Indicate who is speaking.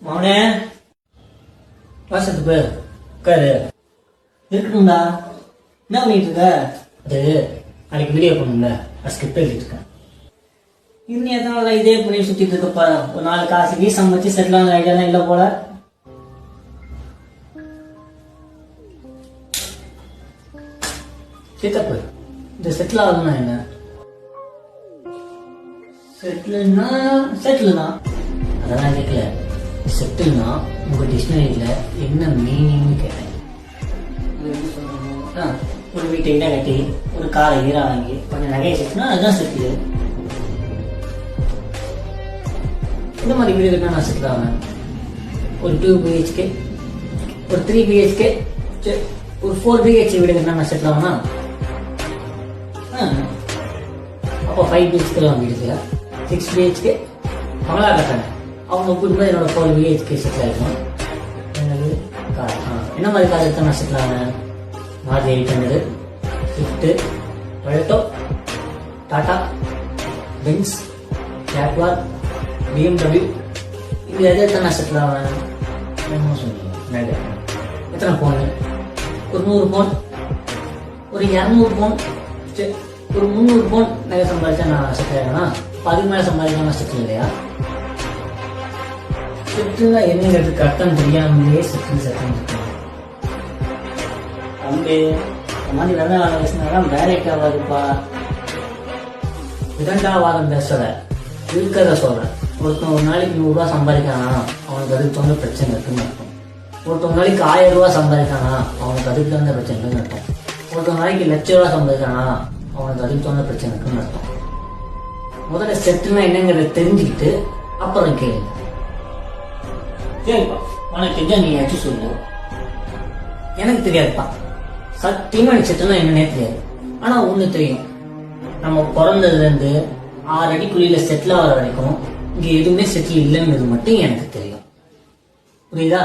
Speaker 1: மவனே வாசத்துக்கு போய் உட்காரு. இருக்கணும்டா. என்ன பண்ணிட்டு இருக்க? அது நாளைக்கு வீடியோ பண்ணுங்க. நான் ஸ்கிரிப்ட் எழுதிட்டு இருக்கேன். இன்னும் எத்தனை நாள் இதே பண்ணி சுத்திட்டு இருக்கப்பா? ஒரு நாலு காசுக்கு சமைச்சு செட்டில் ஆன ஐடியாலாம் இல்லை போல. சித்தப்பு, இந்த செட்டில் ஆகணும்னா என்ன? செட்டில்னா அதெல்லாம் கேட்கல. செட்டில்னா உங்க டிக்ஷனரியில என்ன மீனிங்னு கேட்டேன். ஒரு வீட்டை இட கட்டி ஒரு காரை ஈரா வாங்கி கொஞ்சம் நகையை சேர்த்துனா அதுதான் செட்டில். இந்த மாதிரி வீடு கட்டினா நான் செட்டில் ஆவேன். ஒரு 2 BHK, ஒரு 3 BHK, ஒரு 4 BHK வீடு கட்டினா நான் செட்டில் ஆவேனா? அப்போ 5 BHK வீடு இருக்குல்ல, 6 BHK பங்களா கட்டுறேன். அவங்க கூட்டு என்னோட 4 BHK செட்டில் ஆகிடும். என்னது கார்? என்ன மாதிரி கார் எடுத்தால் நான் செட்டில் ஆவேன்? Maruti 800, Swift, Toyota, Tata, Benz, Jaguar, BMW, இது எது எடுத்தால் நான் செட்டில் ஆவேன்? என்ன சொல்லுவேன்? எத்தனை ஃபோனு? ஒரு 100 ஃபோன், ஒரு 200 ஃபோன், ஒரு 300 ஃபோன் நகை சம்பாதிச்சா நான் செட்டில் ஆகணும்னா அதுக்கு மேலே சம்பாதிக்க நான் செட்டில் இல்லையா? செட்டில் என்னங்கிறது அர்த்தம் தெரியாமலே செட்டில் தம்பி, இந்த மாதிரி நல்ல பேசினாதான் வேலைக்கு ஆகாதுப்பா. இரண்டாவாதம் பேசல, இருக்கிறத சொல்றேன். ஒருத்தன் ஒரு நாளைக்கு 100 ரூபா சம்பாதிக்கானா அவனுக்கு அதுக்கு தகுந்த பிரச்சனை இருக்குன்னு அர்த்தம். ஒருத்தவங்க நாளைக்கு 1000 ரூபா சம்பாதிக்கானா அவனுக்கு அதுக்கு தகுந்த பிரச்சனை இருக்குன்னு அர்த்தம். ஒருத்தவங்க நாளைக்கு 1,00,000 ரூபா சம்பாதிக்கானா அவனுக்கு அதுக்கு தகுந்த பிரச்சனை இருக்குன்னு அர்த்தம். முதல்ல செட்டுனா என்னங்கிறத தெரிஞ்சுக்கிட்டு அப்புறம் கேளுங்க. சரிப்பா, உனக்கு தெரிஞ்சா நீ ஏதாச்சும் சொல்லு. எனக்கு தெரியாதுப்பா. சத்தியமா எனக்கு செட்டுனா என்னன்னே தெரியாது. ஆனா ஒண்ணு தெரியும், நம்ம பிறந்ததுல இருந்து 6 அடிக்குள்ள செட்டில் ஆகிற வரைக்கும் இங்க எதுவுமே செட்டில் இல்லைங்கிறது மட்டும் எனக்கு தெரியும். புரியுதா?